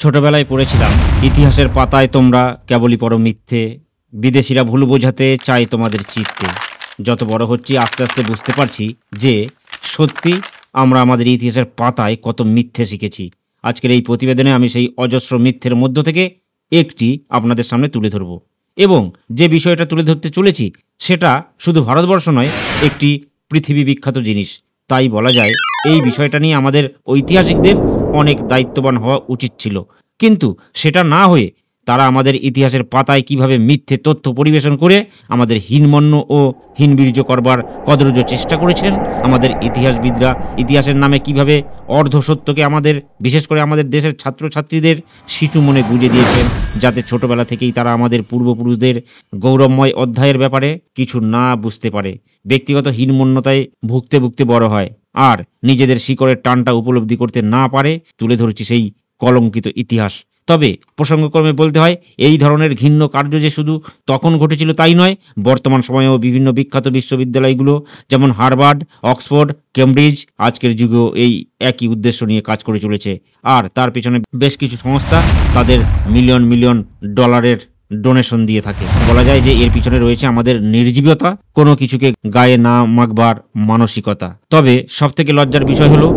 ছোটবেলায় পড়েছিলাম, ইতিহাসের পাতায় তোমরা কেবলই পড়ো মিথ্যে, বিদেশিরা ভুল বোঝাতে চায় তোমাদের চিত্তে। যত বড় হচ্ছি আস্তে আস্তে বুঝতে পারছি যে সত্যি আমরা আমাদের ইতিহাসের পাতায় কত মিথ্যে শিখেছি। আজকের এই প্রতিবেদনে আমি সেই অজস্র মিথ্যের মধ্য থেকে একটি আপনাদের সামনে তুলে ধরব, এবং যে বিষয়টা তুলে ধরতে চলেছি সেটা শুধু ভারতবর্ষ নয়, একটি পৃথিবী বিখ্যাত জিনিস। তাই বলা যায় এই বিষয়টা নিয়ে আমাদের ঐতিহাসিকদের অনেক দায়িত্ববান হওয়া উচিত ছিল, কিন্তু সেটা না হয়ে তারা আমাদের ইতিহাসের পাতায় কিভাবে মিথ্যে তথ্য পরিবেশন করে আমাদের হীনমন্য ও হীনবীর্য করবার কদর্য চেষ্টা করেছেন। আমাদের ইতিহাসবিদরা ইতিহাসের নামে কিভাবে অর্ধসত্যকে আমাদের, বিশেষ করে আমাদের দেশের ছাত্রছাত্রীদের সিটু মনে গুঁজে দিয়েছেন, যাতে ছোটবেলা থেকেই তারা আমাদের পূর্বপুরুষদের গৌরবময় অধ্যায়ের ব্যাপারে কিছু না বুঝতে পারে, ব্যক্তিগত হীনমন্যতায় ভুগতে ভুগতে বড় হয়, আর নিজেদের শিকড়ের টানটা উপলব্ধি করতে না পারে। তুলে ধরছি সেই কলঙ্কিত ইতিহাস। তবে প্রসঙ্গক্রমে বলতে হয়, এই ধরনের ঘৃণ্য কার্য যে শুধু তখন ঘটেছিল তাই নয়, বর্তমান সময়েও বিভিন্ন বিখ্যাত বিশ্ববিদ্যালয়গুলো যেমন হার্ভার্ড, অক্সফোর্ড, কেমব্রিজ আজকের যুগেও এই একই উদ্দেশ্য নিয়ে কাজ করে চলেছে। আর তার পিছনে বেশ কিছু সংস্থা তাদের মিলিয়ন মিলিয়ন ডলারের ডোনেশন দিয়ে থাকে। বলা যায় যে এর পিছনে রয়েছে আমাদের নির্জীবতা, কোনো কিছুকে গায়ে না মাখবার মানসিকতা। তবে সবথেকে লজ্জার বিষয় হলো,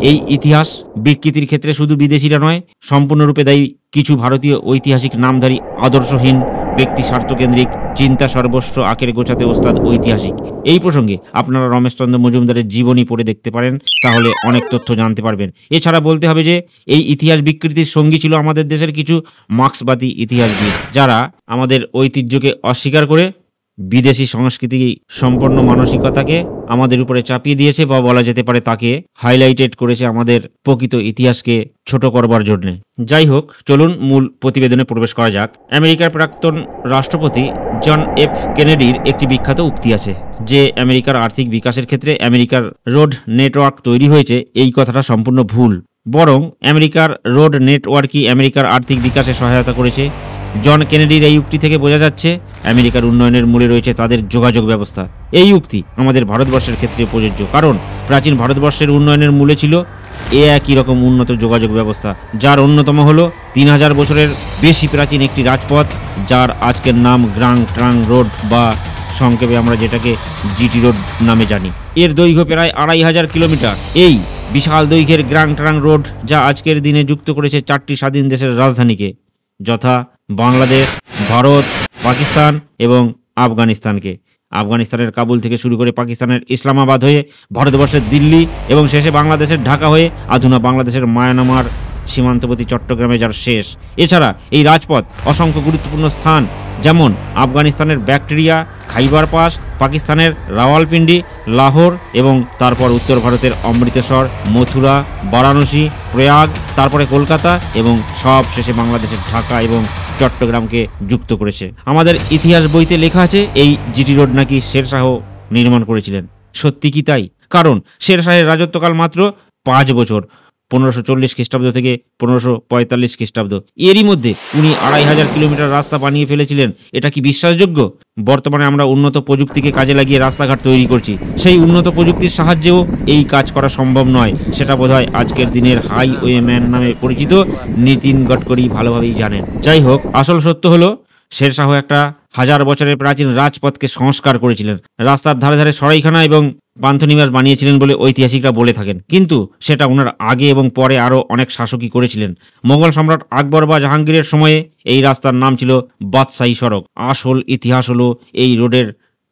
এই ইতিহাস বিকৃতির ক্ষেত্রে শুধু বিদেশিরা নয়, সম্পূর্ণরূপে দায়ী কিছু ভারতীয় ঐতিহাসিক নামধারী আদর্শহীন ব্যক্তি, স্বার্থকেন্দ্রিক, চিন্তা সর্বস্ব আখের গোছাতে ওস্তাদ ঐতিহাসিক। এই প্রসঙ্গে আপনারা রমেশচন্দ্র মজুমদারের জীবনী পড়ে দেখতে পারেন, তাহলে অনেক তথ্য জানতে পারবেন। এছাড়া বলতে হবে যে এই ইতিহাস বিকৃতির সঙ্গী ছিল আমাদের দেশের কিছু মার্ক্সবাদী ইতিহাসবিদ, যারা আমাদের ঐতিহ্যকে অস্বীকার করে বিদেশি সংস্কৃতি সম্পন্ন মানসিকতাকে আমাদের উপরে চাপিয়ে দিয়েছে, বা বলা যেতে পারে তাকে হাইলাইটেড করেছে আমাদের প্রকৃত ইতিহাসকে ছোট করবার জন্যে। যাই হোক, চলুন মূল প্রতিবেদনে প্রবেশ করা যাক। আমেরিকার প্রাক্তন রাষ্ট্রপতি জন এফ কেনেডির একটি বিখ্যাত উক্তি আছে যে আমেরিকার আর্থিক বিকাশের ক্ষেত্রে আমেরিকার রোড নেটওয়ার্ক তৈরি হয়েছে। এই কথাটা সম্পূর্ণ ভুল, বরং আমেরিকার রোড নেটওয়ার্কই আমেরিকার আর্থিক বিকাশে সহায়তা করেছে। জন কেনেডির এই উক্তি থেকে বোঝা যাচ্ছে আমেরিকার উন্নয়নের মূলে রয়েছে তাদের যোগাযোগ ব্যবস্থা। এই উক্তি আমাদের ভারতবর্ষের ক্ষেত্রে প্রযোজ্য, কারণ প্রাচীন ভারতবর্ষের উন্নয়নের মূলে ছিল একই রকম উন্নত যোগাযোগ ব্যবস্থা, যার অন্যতম হলো 3000 বছরের বেশি প্রাচীন একটি রাজপথ, যার আজকের নাম গ্রাং ট্রাং রোড, বা সংক্ষেপে আমরা যেটাকে জিটি রোড নামে জানি। এর দৈর্ঘ্য প্রায় 2500 কিলোমিটার। এই বিশাল দৈর্ঘ্যের গ্রাং ট্রাং রোড, যা আজকের দিনে যুক্ত করেছে 4টি স্বাধীন দেশের রাজধানীকে, যথা বাংলাদেশ, ভারত, পাকিস্তান এবং আফগানিস্তানকে। আফগানিস্তানের কাবুল থেকে শুরু করে পাকিস্তানের ইসলামাবাদ হয়ে ভারতবর্ষের দিল্লি এবং শেষে বাংলাদেশের ঢাকা হয়ে আধুনা বাংলাদেশের মায়ানমার সীমান্তবর্তী চট্টগ্রামে যার শেষ। এছাড়া এই রাজপথ অসংখ্য গুরুত্বপূর্ণ স্থান, যেমন আফগানিস্তানের ব্যাকটেরিয়া, খাইবার পাস, পাকিস্তানের রাওয়ালপিন্ডি, লাহোর, এবং তারপর উত্তর ভারতের অমৃতসর, মথুরা, বারাণসী, প্রয়াগ, তারপরে কলকাতা, এবং সব শেষে বাংলাদেশের ঢাকা এবং চট্টগ্রামকে যুক্ত করেছে। আমাদের ইতিহাস বইতে লেখা আছে এই জিটি রোড নাকি শেরশাহ নির্মাণ করেছিলেন। সত্যি কি তাই? কারণ শেরশাহের রাজত্বকাল মাত্র 5 বছর, 1540 খ্রিস্টাব্দ থেকে 1545 খ্রিস্টাব্দ। এরই মধ্যে উনি 2500 কিলোমিটার রাস্তা বানিয়ে ফেলেছিলেন। এটা কি বিশ্বাসযোগ্য? বর্তমানে আমরা উন্নত প্রযুক্তিকে কাজে লাগিয়ে রাস্তাঘাট তৈরি করছি, সেই উন্নত প্রযুক্তির সাহায্যেও এই কাজ করা সম্ভব নয়। সেটা বোধহয় আজকের দিনের হাইওয়ে ম্যান নামে পরিচিত নীতিন গডকরি ভালোভাবেই জানেন। যাই হোক, আসল সত্য হলো শেরশাহ একটা 1000 বছরের প্রাচীন রাজপথকে সংস্কার করেছিলেন। রাস্তার ধারে ধারে সরাইখানা এবং পান্থনিবাস বানিয়েছিলেন বলে ঐতিহাসিকরা বলে থাকেন, কিন্তু সেটা ওনার আগে এবং পরে আরও অনেক শাসকই করেছিলেন। মোগল সম্রাট আকবর বা জাহাঙ্গীরের সময়ে এই রাস্তার নাম ছিল বাদশাহী সড়ক। আসল ইতিহাস হলো এই রোডের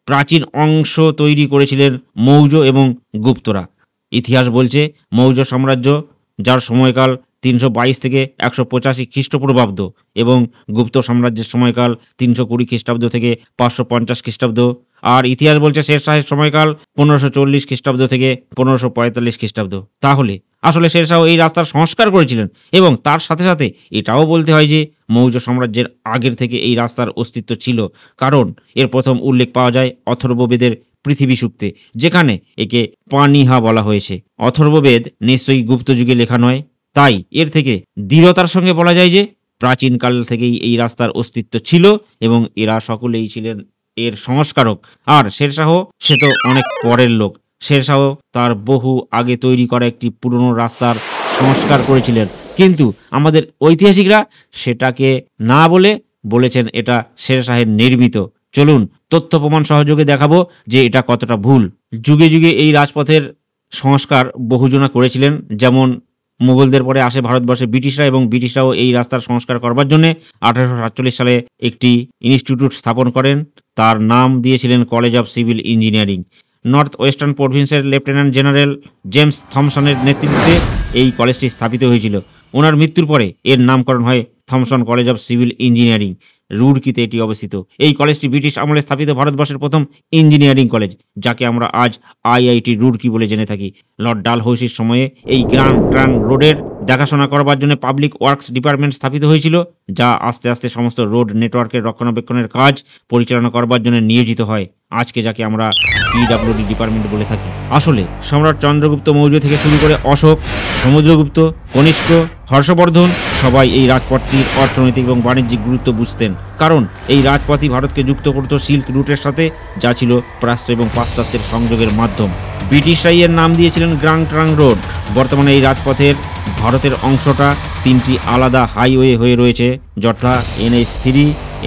প্রাচীন অংশ তৈরি করেছিলেন মৌর্য এবং গুপ্তরা। ইতিহাস বলছে মৌর্য সাম্রাজ্য, যার সময়কাল 322 থেকে 185 খ্রিস্টপূর্বাব্দ, এবং গুপ্ত সাম্রাজ্যের সময়কাল 320 খ্রিস্টাব্দ থেকে 550 খ্রিস্টাব্দ। আর ইতিহাস বলছে শেরশাহের সময়কাল 1540 খ্রিস্টাব্দ থেকে 1545 খ্রিস্টাব্দ। তাহলে আসলে শেরশাহ এই রাস্তার সংস্কার করেছিলেন, এবং তার সাথে সাথে এটাও বলতে হয় যে মৌর্য সাম্রাজ্যের আগের থেকে এই রাস্তার অস্তিত্ব ছিল, কারণ এর প্রথম উল্লেখ পাওয়া যায় অথর্ববেদের পৃথিবী সূক্তে, যেখানে একে পানিহা বলা হয়েছে। অথর্ববেদ নিশ্চয়ই গুপ্ত যুগে লেখা নয়, তাই এর থেকে দৃঢ়তার সঙ্গে বলা যায় যে প্রাচীনকাল থেকেই এই রাস্তার অস্তিত্ব ছিল, এবং এরা সকলেই ছিলেন এর সংস্কারক। আর শেরশাহ সে তো অনেক পরের লোক। শেরশাহ তার বহু আগে তৈরি করা একটি পুরনো রাস্তার সংস্কার করেছিলেন, কিন্তু আমাদের ঐতিহাসিকরা সেটাকে না বলেছেন এটা শের শাহের নির্মিত। চলুন তথ্য প্রমাণ সহযোগে দেখাবো যে এটা কতটা ভুল। যুগে যুগে এই রাজপথের সংস্কার বহুজনা করেছিলেন, যেমন মুঘলদের পরে আসে ভারতবর্ষে ব্রিটিশরা, এবং ব্রিটিশরাও এই রাস্তার সংস্কার করবার জন্যে 1847 সালে একটি ইনস্টিটিউট স্থাপন করেন। তার নাম দিয়েছিলেন college of civil engineering. North western প্রভিন্সের লেফটেন্যান্ট জেনারেল জেমস থমসনের নেতৃত্বে এই কলেজটি স্থাপিত হয়েছিল। ওনার মৃত্যুর পরে এর নামকরণ হয় Thomson college of civil engineering. রুড়কিতে এটি অবস্থিত। এই কলেজটি ব্রিটিশ আমলে স্থাপিত ভারতবর্ষের প্রথম ইঞ্জিনিয়ারিং কলেজ, যাকে আমরা আজ আইআইটি রুড়কি বলে জেনে থাকি। লর্ড ডালহৌসির সময়ে এই গ্র্যান্ড ট্রাঙ্ক রোডের দেখাশোনা করবার জন্য পাবলিক ওয়ার্কস ডিপার্টমেন্ট স্থাপিত হয়েছিল, যা আস্তে আস্তে সমস্ত রোড নেটওয়ার্কের রক্ষণাবেক্ষণের কাজ পরিচালনা করবার জন্য নিয়োজিত হয়, আজকে যাকে আমরা পিডব্লিউডি ডিপার্টমেন্ট বলে থাকি। আসলে সম্রাট চন্দ্রগুপ্ত মৌর্য থেকে শুরু করে অশোক, সমুদ্রগুপ্ত, কনিষ্ক, হর্ষবর্ধন সবাই এই রাজপথটির অর্থনৈতিক এবং বাণিজ্যিক গুরুত্ব বুঝতেন, কারণ এই রাজপথই ভারতকে যুক্ত করত সিল্ক রুটের সাথে, যা ছিল প্রাচ্য এবং পাশ্চাত্যের সংযোগের মাধ্যম। ব্রিটিশরাই এর নাম দিয়েছিলেন গ্র্যান্ড ট্রাঙ্ক রোড। বর্তমানে এই রাজপথের ভারতের অংশটা 3টি আলাদা হাইওয়ে হয়ে রয়েছে, যথা NH3,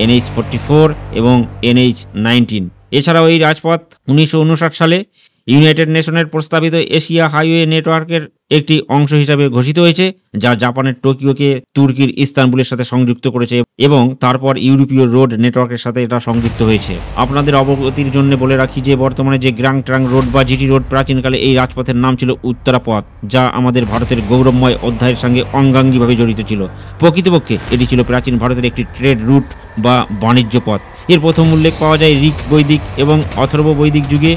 NH44 এবং NH19। এছাড়াও এই রাজপথ 1959 সালে ইউনাইটেড নেশনের প্রস্তাবিত এশিয়া হাইওয়ে নেটওয়ার্কের একটি অংশ হিসাবে ঘোষিত হয়েছে, যা জাপানের টোকিওকে তুর্কির ইস্তানবুলের সাথে সংযুক্ত করেছে, এবং তারপর ইউরোপীয় রোড নেটওয়ার্কের সাথে এটা সংযুক্ত হয়েছে। আপনাদের অবগতির জন্য বলে রাখি যে বর্তমানে যে গ্র্যান্ড ট্রাঙ্ক রোড বা জিটি রোড, প্রাচীনকালে এই রাজপথের নাম ছিল উত্তরাপথ, যা আমাদের ভারতের গৌরবময় অধ্যায়ের সঙ্গে অঙ্গাঙ্গিভাবে জড়িত ছিল। প্রকৃতপক্ষে এটি ছিল প্রাচীন ভারতের একটি ট্রেড রুট বা বাণিজ্য পথ। এর প্রথম উল্লেখ পাওয়া যায় ঋক বৈদিক এবং অথর্ব বৈদিক যুগে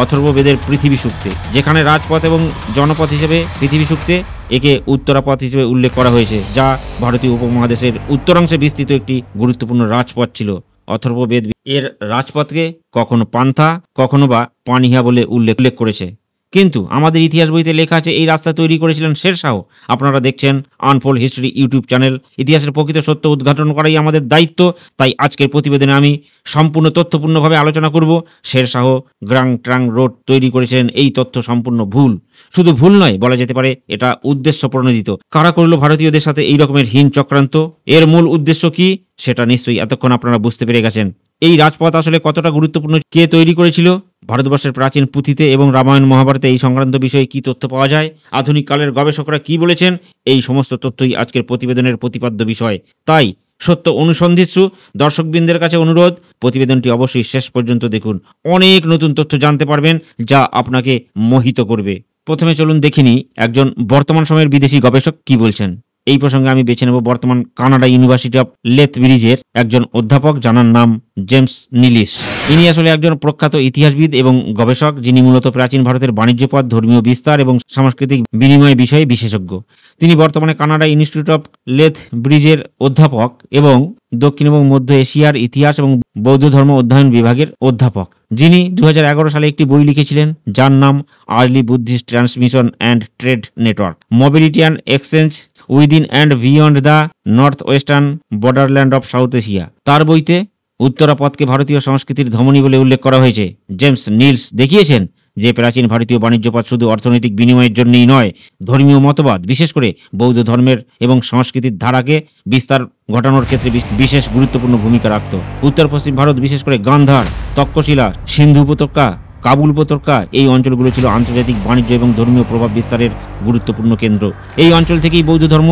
অথর্ববেদের পৃথিবী সূক্তে, যেখানে রাজপথ এবং জনপথ হিসেবে পৃথিবী সূক্তে একে উত্তরাপথ হিসেবে উল্লেখ করা হয়েছে, যা ভারতীয় উপমহাদেশের উত্তরাংশে বিস্তৃত একটি গুরুত্বপূর্ণ রাজপথ ছিল। অথর্ববেদ এর রাজপথকে কখনো পান্থা, কখনো বা পানিহা বলে উল্লেখ করেছে। কিন্তু আমাদের ইতিহাস বইতে লেখা আছে এই রাস্তা তৈরি করেছিলেন শের শাহ। আপনারা দেখছেন আনফোল্ড হিস্ট্রি ইউটিউব চ্যানেল। ইতিহাসের প্রকৃত সত্য উদ্ঘাটন করাই আমাদের দায়িত্ব। তাই আজকের প্রতিবেদনে আমি সম্পূর্ণ তথ্যপূর্ণভাবে আলোচনা করব। Sher Shah grand trunk road তৈরি করেছিলেন, এই তথ্য সম্পূর্ণ ভুল। শুধু ভুল নয়, বলা যেতে পারে এটা উদ্দেশ্য প্রণোদিত। কারা করল ভারতীয়দের সাথে এই রকমের হীন চক্রান্ত? এর মূল উদ্দেশ্য কি সেটা নিশ্চয়ই এতক্ষণ আপনারা বুঝতে পেরে গেছেন। এই রাজপথ আসলে কতটা গুরুত্বপূর্ণ, কে তৈরি করেছিল, ভারতবর্ষের প্রাচীন পুঁথিতে এবং রামায়ণ মহাভারতে এই সংক্রান্ত বিষয়ে কি তথ্য পাওয়া যায়, আধুনিক কালের গবেষকরা কি বলেছেন, এই সমস্ত তথ্যই আজকের প্রতিবেদনের প্রতিপাদ্য বিষয়। তাই সত্য অনুসন্ধিৎসু দর্শকবৃন্দের কাছে অনুরোধ, প্রতিবেদনটি অবশ্যই শেষ পর্যন্ত দেখুন। অনেক নতুন তথ্য জানতে পারবেন, যা আপনাকে মোহিত করবে। প্রথমে চলুন দেখিনি একজন বর্তমান সময়ের বিদেশি গবেষক কি বলছেন। এই প্রসঙ্গে আমি বেছে নেব বর্তমান কানাডা ইউনিভার্সিটি অফ লেথব্রিজের একজন অধ্যাপক, যার নাম জেমস নিলিস। ইনি আসলে একজন প্রখ্যাত ইতিহাসবিদ এবং গবেষক, যিনি মূলত প্রাচীন ভারতের বাণিজ্য পথ, ধর্মীয় বিস্তার এবং সাংস্কৃতিক বিনিময় বিষয়ে বিশেষজ্ঞ। তিনি বর্তমানে কানাডা ইনস্টিটিউট অফ লেথব্রিজের অধ্যাপক এবং দক্ষিণ এবং মধ্য এশিয়ার ইতিহাস এবং বৌদ্ধ ধর্ম অধ্যয়ন বিভাগের অধ্যাপক, যিনি 2011 সালে একটি বই লিখেছিলেন, যার নাম early Buddhist transmission and trade network, mobility and exchange within and beyond the north western borderland of south Asia. তার বইতে উত্তরাপথকে ভারতীয় সংস্কৃতির ধমনী বলে উল্লেখ করা হয়েছে। জেমস নিলস দেখিয়েছেন যে প্রাচীন ভারতীয় বাণিজ্য পথ শুধু অর্থনৈতিক বিনিময়ের জন্যই নয়, ধর্মীয় মতবাদ, বিশেষ করে বৌদ্ধ ধর্মের এবং সংস্কৃতির ধারাকে বিস্তার ঘটানোর ক্ষেত্রে বিশেষ গুরুত্বপূর্ণ ভূমিকা রাখত। উত্তর পশ্চিম ভারত, বিশেষ করে গান্ধার, তক্ষশিলা, সিন্ধু উপত্যকা, কাবুল উপত্যকা, এই অঞ্চলগুলো ছিল আন্তর্জাতিক বাণিজ্য এবং ধর্মীয় প্রভাব বিস্তারের গুরুত্বপূর্ণ কেন্দ্র। এই অঞ্চল থেকেই বৌদ্ধ ধর্ম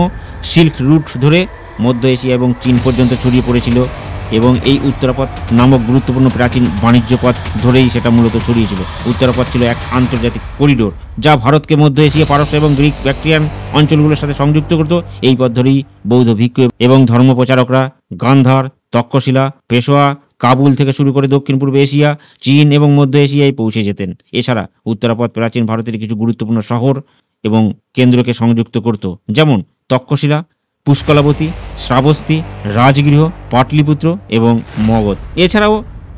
সিল্ক রুট ধরে মধ্য এশিয়া এবং চীন পর্যন্ত ছড়িয়ে পড়েছিল, এবং এই উত্তরাপথ নামক গুরুত্বপূর্ণ প্রাচীন বাণিজ্য পথ ধরেই সেটা মূলত ছড়িয়েছিল। উত্তরাপথ ছিল এক আন্তর্জাতিক করিডোর, যা ভারতকে মধ্য এশিয়া, পারস্য এবং গ্রিক ব্যাকট্রিয়ান অঞ্চলগুলোর সাথে সংযুক্ত করত। এই পথ ধরেই বৌদ্ধ ভিক্ষু এবং ধর্মপ্রচারকরা গান্ধার, তক্ষশিলা, পেশোয়া, কাবুল থেকে শুরু করে দক্ষিণ পূর্ব এশিয়া, চীন এবং মধ্য এশিয়ায় পৌঁছে যেতেন। এছাড়া উত্তরাপথ প্রাচীন ভারতের কিছু গুরুত্বপূর্ণ শহর এবং কেন্দ্রকে সংযুক্ত করত, যেমন তক্ষশিলা, পুষ্কলাবতী, শ্রাবস্তী, রাজগৃহ, পাটলিপুত্র এবং মগধ। এছাড়াও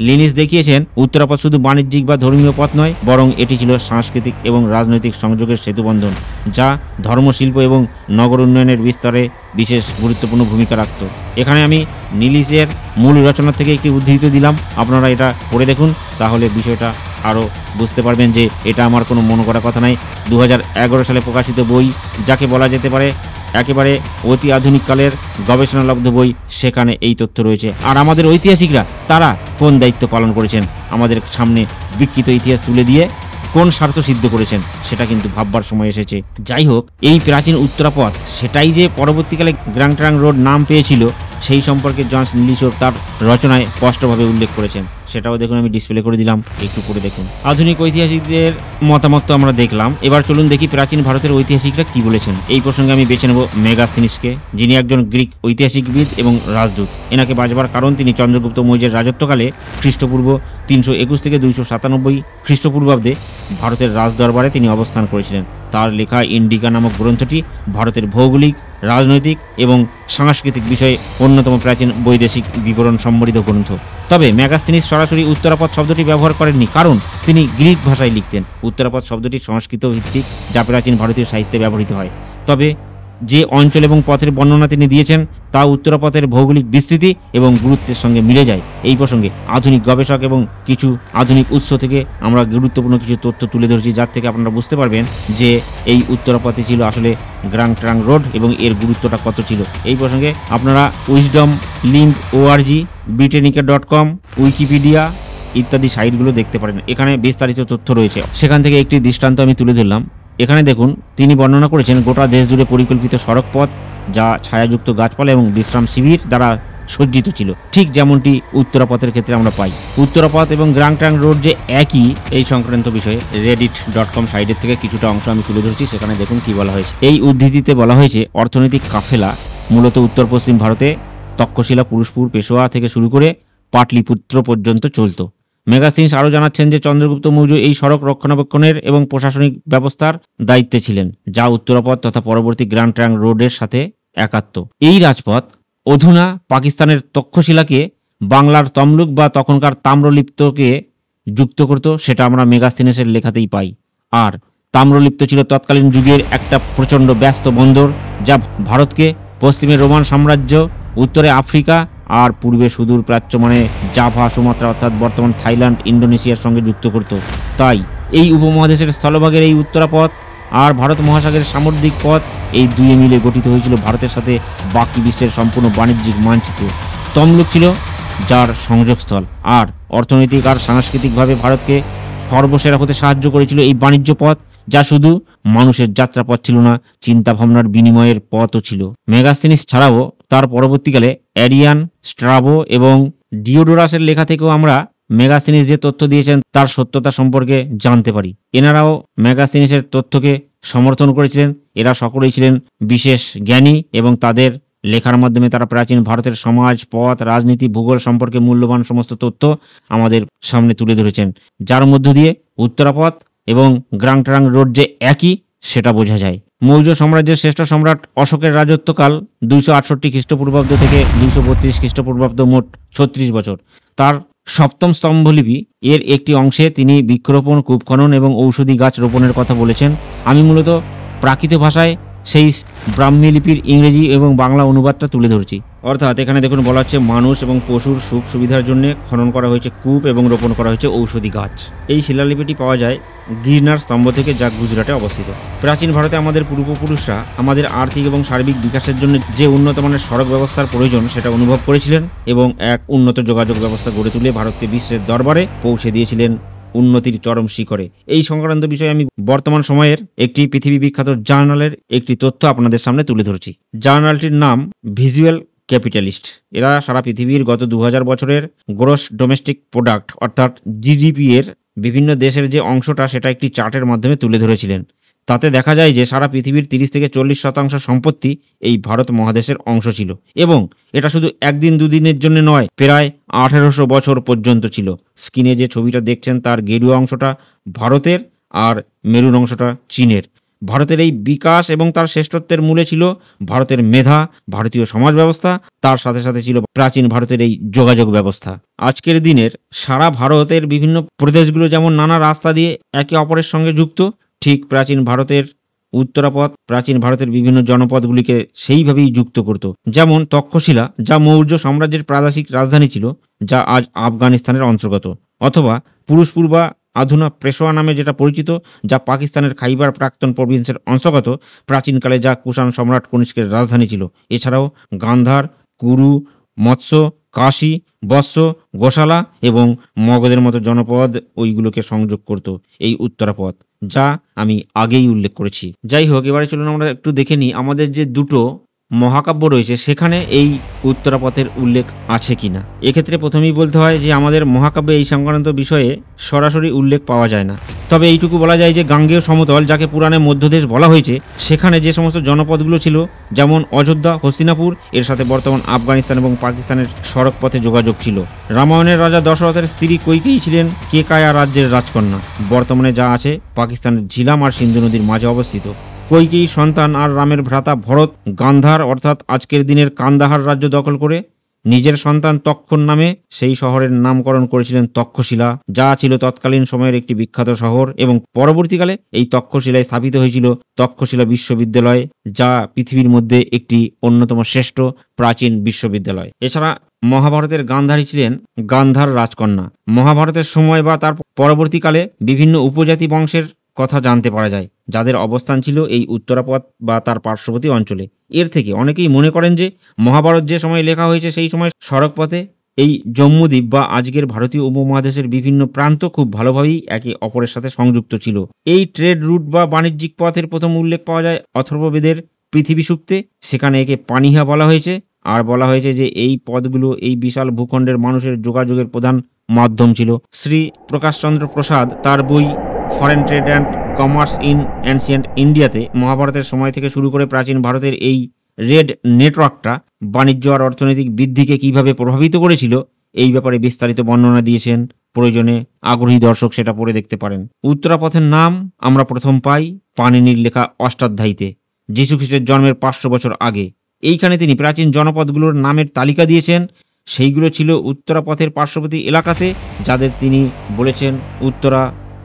লিনিস দেখিয়েছেন উত্তরাপথ শুধু বাণিজ্যিক বা ধর্মীয় পথ নয়, বরং এটি ছিল সাংস্কৃতিক এবং রাজনৈতিক সংযোগের সেতুবন্ধন, যা ধর্মশিল্প এবং নগর উন্নয়নের বিস্তারে বিশেষ গুরুত্বপূর্ণ ভূমিকা রাখত। এখানে আমি নিলিসের মূল রচনা থেকে একটি উদ্ধৃতি দিলাম, আপনারা এটা পড়ে দেখুন, তাহলে বিষয়টা আরও বুঝতে পারবেন যে এটা আমার কোনো মনে করা কথা নয়। 2011 সালে প্রকাশিত বই, যাকে বলা যেতে পারে একেবারে অতি আধুনিক কালের গবেষণালব্ধ বই, সেখানে এই তথ্য রয়েছে। আর আমাদের ঐতিহাসিকরা তারা কোন দায়িত্ব পালন করেছেন, আমাদের সামনে বিকৃত ইতিহাস তুলে দিয়ে কোন স্বার্থ সিদ্ধ করেছেন, সেটা কিন্তু ভাববার সময় এসেছে। যাই হোক, এই প্রাচীন উত্তরাপথ সেটাই যে পরবর্তীকালে গ্র্যান্ড ট্রাঙ্ক রোড নাম পেয়েছিল, সেই সম্পর্কে জনস লিসো তার রচনায় স্পষ্টভাবে উল্লেখ করেছেন। সেটাও দেখুন, আমি ডিসপ্লে করে দিলাম, একটু করে দেখুন। আধুনিক ঐতিহাসিকদের মতামত তো আমরা দেখলাম, এবার চলুন দেখি প্রাচীন ভারতের ঐতিহাসিকরা কি বলেছেন। এই প্রসঙ্গে আমি বেছে নেব মেগাস্থিনিসকে, যিনি একজন গ্রিক ঐতিহাসিকবিদ এবং রাজদূত। এনাকে বাঁচবার কারণ তিনি চন্দ্রগুপ্ত মৌর্যের রাজত্বকালে খ্রিস্টপূর্ব 321 থেকে 297 খ্রিস্টপূর্বাব্দে ভারতের রাজদরবারে তিনি অবস্থান করেছিলেন। তার লেখা ইন্ডিকা নামক গ্রন্থটি ভারতের ভৌগোলিক, রাজনৈতিক এবং সাংস্কৃতিক বিষয়ে অন্যতম প্রাচীন বৈদেশিক বিবরণ সম্বলিত গ্রন্থ। তবে মেগাস্থিনিস সরাসরি উত্তরাপথ শব্দটি ব্যবহার করেননি, কারণ তিনি গ্রিক ভাষায় লিখতেন। উত্তরাপথ শব্দটি সংস্কৃত ভিত্তিক, যা প্রাচীন ভারতীয় সাহিত্যে ব্যবহৃত হয়। তবে যে অঞ্চল এবং পথের বর্ণনা তিনি দিয়েছেন তা উত্তরাপথের ভৌগোলিক বিস্তৃতি এবং গুরুত্বের সঙ্গে মিলে যায়। এই প্রসঙ্গে আধুনিক গবেষক এবং কিছু আধুনিক উৎস থেকে আমরা গুরুত্বপূর্ণ কিছু তথ্য তুলে ধরেছি, যার থেকে আপনারা বুঝতে পারবেন যে এই উত্তরাপথে ছিল আসলে গ্র্যান্ড ট্রাঙ্ক রোড এবং এর গুরুত্বটা কত ছিল। এই প্রসঙ্গে আপনারা উইজডম, লিঙ্ক.org, britannica.com, উইকিপিডিয়া ইত্যাদি সাইটগুলো দেখতে পারেন। এখানে বিস্তারিত তথ্য রয়েছে। সেখান থেকে একটি দৃষ্টান্ত আমি তুলে ধরলাম। এখানে দেখুন, তিনি বর্ণনা করেছেন গোটা দেশ জুড়ে পরিকল্পিত সড়ক পথ, যা ছায়াযুক্ত গাছপালা এবং বিশ্রাম শিবির দ্বারা সজ্জিত ছিল, ঠিক যেমনটি উত্তরাপথের ক্ষেত্রে আমরা পাই। উত্তরাপথ এবং গ্র্যান্ড ট্রাঙ্ক রোড যে একই, এই সংক্রান্ত বিষয়ে reddit.com সাইটের থেকে কিছুটা অংশ আমি তুলে ধরছি। সেখানে দেখুন কি বলা হয়েছে। এই উদ্ধৃতিতে বলা হয়েছে, অর্থনৈতিক কাফেলা মূলত উত্তর পশ্চিম ভারতে তক্ষশিলা, পুরুষপুর, পেশোয়া থেকে শুরু করে পাটলিপুত্র পর্যন্ত চলত। মেগাস্থিনিস আরও জানাচ্ছেন যে চন্দ্রগুপ্ত মৌর্য এই সড়ক রক্ষণাবেক্ষণের এবং প্রশাসনিক ব্যবস্থার দায়িত্বে ছিলেন, যা উত্তরাপথ তথা পরবর্তী গ্র্যান্ড ট্রাঙ্ক রোডের সাথে একাত্ম। এই রাজপথ অধুনা পাকিস্তানের তক্ষশিলাকে বাংলার তমলুক বা তখনকার তাম্রলিপ্তকে যুক্ত করত, সেটা আমরা মেগাস্থিনিসের লেখাতেই পাই। আর তাম্রলিপ্ত ছিল তৎকালীন যুগের একটা প্রচণ্ড ব্যস্ত বন্দর, যা ভারতকে পশ্চিমে রোমান সাম্রাজ্য, উত্তরে আফ্রিকা আর পূর্বে সুদূর প্রাচ্য মানে জাভা, সুমাত্রা অর্থাৎ বর্তমান থাইল্যান্ড, ইন্দোনেশিয়ার সঙ্গে যুক্ত করত। তাই এই উপমহাদেশের স্থলভাগের এই উত্তরাপথ আর ভারত মহাসাগরের সামুদ্রিক পথ, এই দুয়ে মিলে গঠিত হয়েছিল ভারতের সাথে বাকি বিশ্বের সম্পূর্ণ বাণিজ্যিক মানচিত্র। তমলুক ছিল যার সংযোগস্থল, আর অর্থনৈতিক আর সাংস্কৃতিকভাবে ভারতকে সর্বসেরা হতে সাহায্য করেছিল এই বাণিজ্য পথ, যা শুধু মানুষের যাত্রাপথ ছিল না, চিন্তাভাবনার বিনিময়ের পথও ছিল। মেগাস্থিনিস ছাড়াও তার পরবর্তীকালে অ্যারিয়ান, স্ট্রাবো এবং ডিওডোরাসের লেখা থেকেও আমরা মেগাস্থিনিস যে তথ্য দিয়েছেন তার সত্যতা সম্পর্কে জানতে পারি। এনারাও মেগাস্থিনিসের তথ্যকে সমর্থন করেছিলেন। এরা সকলেই ছিলেন বিশেষ জ্ঞানী এবং তাদের লেখার মাধ্যমে তারা প্রাচীন ভারতের সমাজ, পথ, রাজনীতি, ভূগোল সম্পর্কে মূল্যবান সমস্ত তথ্য আমাদের সামনে তুলে ধরেছেন, যার মধ্য দিয়ে উত্তরাপথ এবং গ্র্যান্ড ট্রাঙ্ক রোড যে একই সেটা বোঝা যায়। মৌর্য সাম্রাজ্যের শ্রেষ্ঠ সম্রাট অশোকের রাজত্বকাল 268 খ্রিস্টপূর্বাব্দ থেকে 232 খ্রিস্টপূর্বাব্দ, মোট 36 বছর। তার সপ্তম স্তম্ভলিপি এর একটি অংশে তিনি বৃক্ষরোপণ, কূপ খনন এবং ঔষধি গাছ রোপণের কথা বলেছেন। আমি মূলত প্রাকৃত ভাষায় সেই ব্রাহ্মী লিপির ইংরেজি এবং বাংলা অনুবাদটা তুলে ধরছি। অর্থাৎ এখানে দেখুন বলা হচ্ছে, মানুষ এবং পশুর সুখ সুবিধার জন্য খনন করা হয়েছে কূপ এবং রোপণ করা হয়েছে ঔষধি গাছ। এই শিলালিপিটি পাওয়া যায় গিরনার স্তম্ভ থেকে, যা গুজরাটে অবস্থিত। প্রাচীন ভারতে আমাদের পূর্বপুরুষরা আমাদের আর্থিক এবং সার্বিক বিকাশের জন্য যে উন্নত মানের সড়ক ব্যবস্থার প্রয়োজন সেটা অনুভব করেছিলেন এবং এক উন্নত যোগাযোগ ব্যবস্থা গড়ে তুলে ভারতকে বিশ্বের দরবারে পৌঁছে দিয়েছিলেন উন্নতির চরম শিখরে। এই সংক্রান্ত বিষয়ে আমি বর্তমান সময়ের একটি পৃথিবী বিখ্যাত জার্নালের একটি তথ্য আপনাদের সামনে তুলে ধরছি। জার্নালটির নাম ভিজুয়াল ক্যাপিটালিস্ট। এরা সারা পৃথিবীর গত 2000 বছরের গ্রস ডোমেস্টিক প্রোডাক্ট অর্থাৎ জিডিপি এর বিভিন্ন দেশের যে অংশটা সেটা একটি চার্টের মাধ্যমে তুলে ধরেছিলেন। তাতে দেখা যায় যে সারা পৃথিবীর 30 থেকে 40% সম্পত্তি এই ভারত মহাদেশের অংশ ছিল, এবং এটা শুধু একদিন দুদিনের জন্য নয়, প্রায় 1800 বছর পর্যন্ত ছিল। স্ক্রিনে যে ছবিটা দেখছেন তার গেরুয়া অংশটা ভারতের আর মেরুন অংশটা চীনের। ভারতের এই বিকাশ এবং তার শ্রেষ্ঠত্বের মূলে ছিল ভারতের মেধা, ভারতীয় সমাজ ব্যবস্থা, তার সাথে সাথে ছিল প্রাচীন ভারতের এই যোগাযোগ ব্যবস্থা। আজকের দিনের সারা ভারতের বিভিন্ন প্রদেশগুলো যেমন নানা রাস্তা দিয়ে একে অপরের সঙ্গে যুক্ত, ঠিক প্রাচীন ভারতের উত্তরাপথ প্রাচীন ভারতের বিভিন্ন জনপদগুলিকে সেইভাবেই যুক্ত করত। যেমন তক্ষশিলা, যা মৌর্য সাম্রাজ্যের প্রাদেশিক রাজধানী ছিল, যা আজ আফগানিস্তানের অন্তর্গত, অথবা পুরুষপুর বা আধুনা পেশোয়া নামে যেটা পরিচিত, যা পাকিস্তানের খাইবার প্রাক্তন প্রভিন্সের অন্তর্গত, প্রাচীনকালে যা কুষাণ সম্রাট কনিষ্কের রাজধানী ছিল। এছাড়াও গান্ধার, কুরু, মৎস্য, কাশী, বৎস, গোশালা এবং মগধের মতো জনপদ ওইগুলোকে সংযোগ করত এই উত্তরাপথ, যা আমি আগেই উল্লেখ করেছি। যাই হোক, এবারে চলুন আমরা একটু দেখে নিই আমাদের যে দুটো মহাকাব্য রয়েছে সেখানে এই উত্তরাপথের উল্লেখ আছে কিনা। এক্ষেত্রে প্রথমেই বলতে হয় যে আমাদের মহাকাব্যে এই সংক্রান্ত বিষয়ে সরাসরি উল্লেখ পাওয়া যায় না। তবে এইটুকু বলা যায় যে গাঙ্গেয় সমতল, যাকে পুরাণে মধ্যদেশ বলা হয়েছে, সেখানে যে সমস্ত জনপদগুলো ছিল, যেমন অযোধ্যা, হস্তিনাপুর, এর সাথে বর্তমান আফগানিস্তান এবং পাকিস্তানের সড়ক পথে যোগাযোগ ছিল। রামায়ণের রাজা দশরথের স্ত্রী কৈকেয়ী ছিলেন কেকায়া রাজ্যের রাজকন্যা, বর্তমানে যা আছে পাকিস্তানের ঝিলাম আর সিন্ধু নদীর মাঝে অবস্থিত। কৈকেয়ী সন্তান আর রামের ভ্রাতা ভরত গান্ধার অর্থাৎ আজকের দিনের কান্দাহার রাজ্য দখল করে নিজের সন্তান তক্ষণ নামে সেই শহরের নামকরণ করেছিলেন তক্ষশিলা, যা ছিল তৎকালীন সময়ের একটি বিখ্যাত শহর, এবং পরবর্তীকালে এই তক্ষশিলায় স্থাপিত হয়েছিল তক্ষশিলা বিশ্ববিদ্যালয়, যা পৃথিবীর মধ্যে একটি অন্যতম শ্রেষ্ঠ প্রাচীন বিশ্ববিদ্যালয়। এছাড়া মহাভারতের গান্ধারী ছিলেন গান্ধার রাজকন্যা। মহাভারতের সময় বা তার পরবর্তীকালে বিভিন্ন উপজাতি বংশের কথা জানতে পারা যায়, যাদের অবস্থান ছিল এই উত্তরাপথ বা তার পার্শ্ববর্তী অঞ্চলে। এর থেকে অনেকেই মনে করেন যে মহাভারত যে সময় লেখা হয়েছে সেই সময় সড়কপথে এই জম্মুদ্বীপ বা আজকের ভারতীয় উপমহাদেশের বিভিন্ন প্রান্ত খুব ভালোভাবেই একে অপরের সাথে সংযুক্ত ছিল। এই ট্রেড রুট বা বাণিজ্যিক পথের প্রথম উল্লেখ পাওয়া যায় অথর্ববেদের পৃথিবী সূক্তে। সেখানে একে পানিহা বলা হয়েছে, আর বলা হয়েছে যে এই পথগুলো এই বিশাল ভূখণ্ডের মানুষের যোগাযোগের প্রধান মাধ্যম ছিল। শ্রী প্রকাশচন্দ্র প্রসাদ তার বই foreign trade and commerce in ancient ইন্ডিয়াতে মহাভারতের সময় থেকে শুরু করে প্রাচীন ভারতের এই রেড নেটওয়ার্কটা বাণিজ্য আর অর্থনৈতিক বৃদ্ধিকে কিভাবে প্রভাবিত করেছিল এই ব্যাপারে বিস্তারিত বর্ণনা দিয়েছেন। প্রয়োজনে আগ্রহী দর্শক সেটা পড়ে দেখতে পারেন। উত্তরাপথের নাম আমরা প্রথম পাই পাণিনির লেখা অষ্টাধ্যায়ীতে, যীশুখ্রিস্টের জন্মের 500 বছর আগে। এইখানে তিনি প্রাচীন জনপদগুলোর নামের তালিকা দিয়েছেন। সেইগুলো ছিল উত্তরাপথের পার্শ্ববর্তী এলাকাতে, যাদের তিনি বলেছেন উত্তরা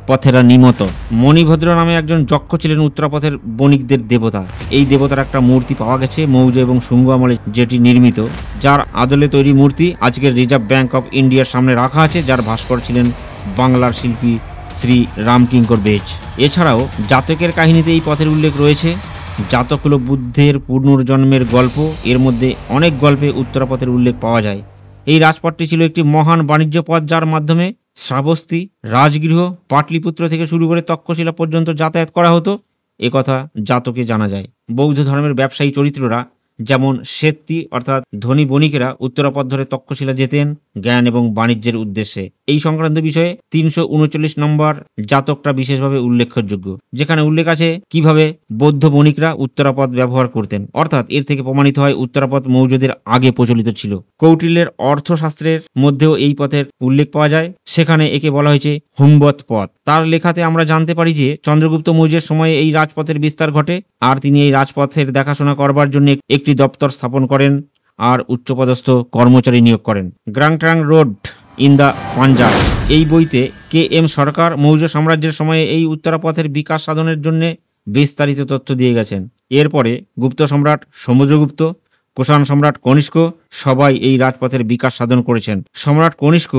পথেরা নিমত। মণিভদ্র নামে একজন যক্ষ ছিলেন উত্তরাপথের বণিকদের দেবতা। এই দেবতার একটা মূর্তি পাওয়া গেছে মৌর্য এবং শুঙ্গ আমলে, যেটি নির্মিত, যার আদলে তৈরি মূর্তি আজকের রিজার্ভ ব্যাংক অফ ইন্ডিয়ার সামনে রাখা আছে, যার ভাস্কর ছিলেন বাংলার শিল্পী শ্রী রামকিঙ্কর বেজ। এছাড়াও জাতকের কাহিনীতে এই পথের উল্লেখ রয়েছে। জাতক হল বুদ্ধের পুনর্জন্মের গল্প। এর মধ্যে অনেক গল্পে উত্তরাপথের উল্লেখ পাওয়া যায়। এই রাজপথটি ছিল একটি মহান বাণিজ্য পথ, যার মাধ্যমে শ্রাবস্তী, রাজগৃহ, পাটলিপুত্র থেকে শুরু করে তক্ষশিলা পর্যন্ত যাতায়াত করা হতো, একথা জাতকে জানা যায়। বৌদ্ধ ধর্মের ব্যবসায়ী চরিত্ররা যেমন শেত্তি অর্থাৎ ধনী বণিকেরা উত্তরাপথ ধরে তক্ষশিলা যেতেন জ্ঞান এবং বাণিজ্যের উদ্দেশ্যে। এই সংক্রান্ত বিষয়ে 339 নম্বর জাতকটা বিশেষভাবে উল্লেখযোগ্য, যেখানে উল্লেখ আছে কিভাবে বৌদ্ধ বণিকরা উত্তরাপথ ব্যবহার করতেন। অর্থাৎ এর থেকে প্রমাণিত হয় উত্তরাপথ মৌর্যদের আগে প্রচলিত ছিল। কৌটিল্যের অর্থশাস্ত্রের মধ্যেও এই পথের উল্লেখ পাওয়া যায়। সেখানে একে বলা হয়েছে হুম্বত পথ। তার লেখাতে আমরা জানতে পারি যে চন্দ্রগুপ্ত মৌর্যের সময়ে এই রাজপথের বিস্তার ঘটে, আর তিনি এই রাজপথের দেখাশোনা করবার জন্য একটি দপ্তর স্থাপন করেন আর উচ্চপদস্থ কর্মচারী নিয়োগ করেন। গ্রাংট্রাং রোড ইন দ্য পাঞ্জাব এই বইতে KM সরকার মৌর্য সাম্রাজ্যের সময়ে এই উত্তরাপথের বিকাশ সাধনের জন্য বিস্তারিত তথ্য দিয়ে গেছেন। এরপরে গুপ্ত সম্রাট সমুদ্রগুপ্ত, কুষাণ সম্রাট কনিষ্ক সবাই এই রাজপথের বিকাশ সাধন করেছেন। সম্রাট কনিষ্ক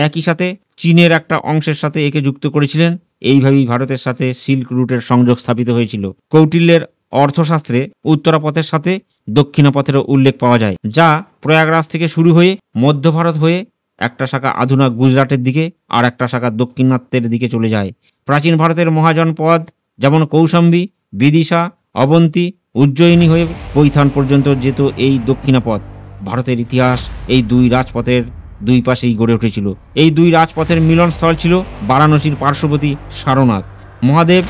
একই সাথে চীনের একটা অংশের সাথে একে যুক্ত করেছিলেন। এইভাবেই ভারতের সাথে সিল্ক রুটের সংযোগ স্থাপিত হয়েছিল। কৌটিল্যের অর্থশাস্ত্রে উত্তরাপথের সাথে দক্ষিণাপথেরও উল্লেখ পাওয়া যায়, যা প্রয়াগরাজ থেকে শুরু হয়ে মধ্য ভারত হয়ে একটা শাখা আধুনা গুজরাটের দিকে আর একটা শাখা দক্ষিণাত্যের দিকে চলে যায়। প্রাচীন ভারতের মহাজনপদ যেমন কৌশাম্বী, বিদিশা, অবন্তী, উজ্জয়িনী হয়ে কৈথান পর্যন্ত যেত এই দক্ষিণাপথ। ভারতের ইতিহাস এই দুই রাজপথের দুই পাশেই গড়ে উঠেছিল। এই দুই রাজপথের মিলনস্থল ছিল বারাণসীর পার্শ্ববর্তী সারনাথ। মহাদেব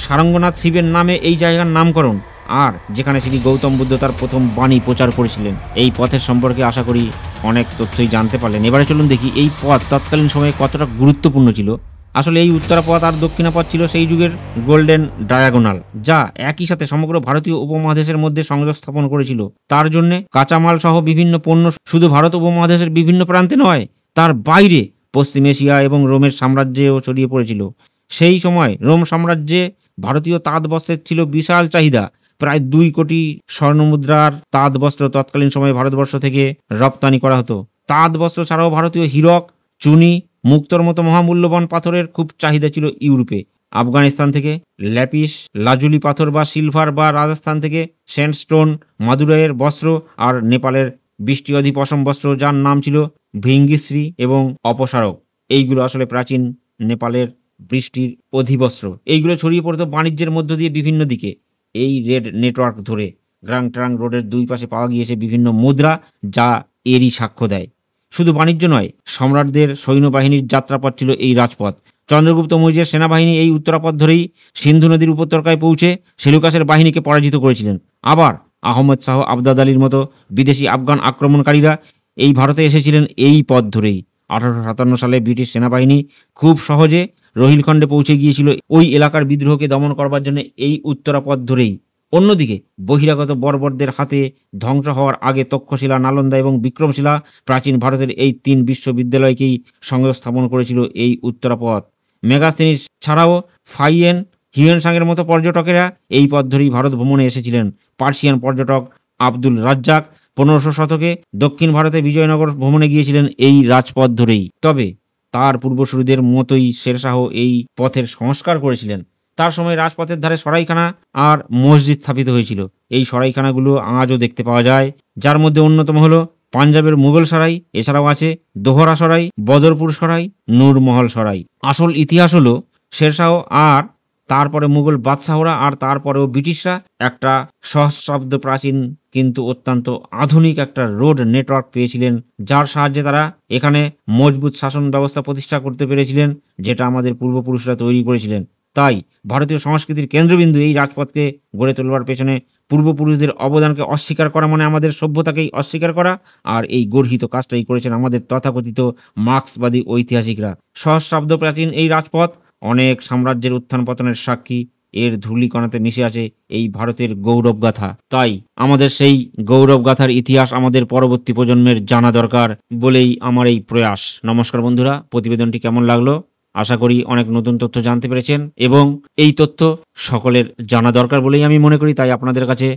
সারঙ্গনাথ শিবের নামে এই জায়গার নামকরণ, আর যেখানে শ্রী গৌতম বুদ্ধ তার প্রথম বাণী প্রচার করেছিলেন। এই পথের সম্পর্কে আশা করি অনেক তথ্যই জানতে পারলেন। এবারে চলুন দেখি এই পথ তৎকালীন সময়ে কতটা গুরুত্বপূর্ণ ছিল। আসলে এই উত্তরাপথ আর দক্ষিণাপথ ছিল সেই যুগের গোল্ডেন ডায়াগোনাল, যা একই সাথে সমগ্র ভারতীয় উপমহাদেশের মধ্যে সংযোগ স্থাপন করেছিল। তার জন্য কাঁচামাল সহ বিভিন্ন পণ্য শুধু ভারত উপমহাদেশের বিভিন্ন প্রান্তে নয়, তার বাইরে পশ্চিম এশিয়া এবং রোমের সাম্রাজ্যেও ছড়িয়ে পড়েছিল। সেই সময় রোম সাম্রাজ্যে ভারতীয় তাঁত বস্ত্রের ছিল বিশাল চাহিদা। প্রায় 2 কোটি স্বর্ণমুদ্রার তাঁত বস্ত্র তৎকালীন সময়ে ভারতবর্ষ থেকে রপ্তানি করা হতো। তাঁত বস্ত্র ছাড়াও ভারতীয় হীরক, চুনি, মুক্তোর মতো মহামূল্যবান পাথরের খুব চাহিদা ছিল ইউরোপে। আফগানিস্তান থেকে ল্যাপিস লাজুলি পাথর বা সিলভার, বা রাজস্থান থেকে স্যান্ডস্টোন, মাদুরাইয়ের বস্ত্র, আর নেপালের বৃষ্টি অধি পশম বস্ত্র, যার নাম ছিল ভিঙ্গিশ্রী এবং অপসারক। এইগুলো আসলে প্রাচীন নেপালের বৃষ্টির অধিবস্ত্র। এইগুলো ছড়িয়ে পড়তো বাণিজ্যের মধ্য দিয়ে বিভিন্ন দিকে। এই রেড নেটওয়ার্ক ধরে গ্রাং ট্রাং রোডের দুই পাশে পাওয়া গিয়েছে বিভিন্ন মুদ্রা, যা এরই সাক্ষ্য দেয়। শুধু বাণিজ্য নয়, সম্রাটদের সৈন্যবাহিনীর যাত্রাপথ ছিল এই রাজপথ। চন্দ্রগুপ্ত মৌর্যের সেনাবাহিনী এই উত্তরাপথ ধরেই সিন্ধু নদীর উপত্যকায় পৌঁছে সেলুকাসের বাহিনীকে পরাজিত করেছিলেন। আবার আহমদ শাহ আবদাদ আলীর মতো বিদেশি আফগান আক্রমণকারীরা এই ভারতে এসেছিলেন এই পথ ধরেই। 1857 সালে ব্রিটিশ সেনাবাহিনী খুব সহজে রোহিলখণ্ডে পৌঁছে গিয়েছিল ওই এলাকার বিদ্রোহকে দমন করবার জন্য এই উত্তরাপথ ধরেই। অন্যদিকে বহিরাগত বর্বরদের হাতে ধ্বংস হওয়ার আগে তক্ষশিলা, নালন্দা এবং বিক্রমশিলা প্রাচীন ভারতের এই 3 বিশ্ববিদ্যালয়কেই সংস্থাপন করেছিল এই উত্তরাপথ। মেগাস্তিনিস ছাড়াও ফাইয়েন, হিউয়েনসাংয়ের মতো পর্যটকেরা এই পথ ধরেই ভারত ভ্রমণে এসেছিলেন। পার্সিয়ান পর্যটক আব্দুল রাজ্জাক 1500 শতকে দক্ষিণ ভারতে বিজয়নগর ভ্রমণে গিয়েছিলেন এই রাজপথ ধরেই। তবে তার পূর্বসূরীদের মতোই শেরশাহ এই পথের সংস্কার করেছিলেন। তার সময় রাজপথের ধারে সরাইখানা আর মসজিদ স্থাপিত হয়েছিল। এই সরাইখানাগুলো আজও দেখতে পাওয়া যায়, যার মধ্যে অন্যতম হলো পাঞ্জাবের মুঘল সরাই, এছাড়াও আছে দোহরা সরাই, বদরপুর সরাই, নূরমহল সরাই। আসল ইতিহাস হলো শেরশাহ আর তারপরে মুঘল বাদশাহরা আর তারপরেও ব্রিটিশরা একটা সহস্রাব্দ প্রাচীন কিন্তু অত্যন্ত আধুনিক একটা রোড নেটওয়ার্ক পেয়েছিলেন, যার সাহায্যে তারা এখানে মজবুত শাসন ব্যবস্থা প্রতিষ্ঠা করতে পেরেছিলেন, যেটা আমাদের পূর্বপুরুষরা তৈরি করেছিলেন। তাই ভারতীয় সংস্কৃতির কেন্দ্রবিন্দু এই রাজপথকে গড়ে তোলবার পেছনে পূর্বপুরুষদের অবদানকে অস্বীকার করা মানে আমাদের সভ্যতাকেই অস্বীকার করা। আর এই গর্হিত কাজটাই করেছেন আমাদের তথাকথিত মার্ক্সবাদী ঐতিহাসিকরা। সহস্রাব্দ প্রাচীন এই রাজপথ অনেক সাম্রাজ্যের উত্থান পতনের সাক্ষী। এর ধূলিকণাতে মিশে আছে এই ভারতের গৌরবগাথা। তাই আমাদের সেই গৌরবগাথার ইতিহাস আমাদের পরবর্তী প্রজন্মের জানা দরকার বলেই আমার এই প্রয়াস। নমস্কার বন্ধুরা, প্রতিবেদনটি কেমন লাগলো? আশা করি অনেক নতুন তথ্য জানতে পেরেছেন এবং এই তথ্য সকলের জানা দরকার বলেই আমি মনে করি। তাই আপনাদের কাছে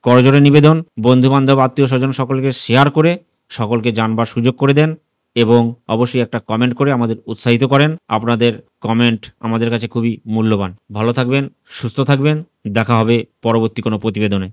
করজোড়ে নিবেদন, বন্ধুবান্ধব, আত্মীয় স্বজন সকলকে শেয়ার করে সকলকে জানবার সুযোগ করে দেন এবং অবশ্যই একটা কমেন্ট করে আমাদের উৎসাহিত করেন। আপনাদের কমেন্ট আমাদের কাছে খুবই মূল্যবান। ভালো থাকবেন, সুস্থ থাকবেন। দেখা হবে পরবর্তী কোনো প্রতিবেদনে।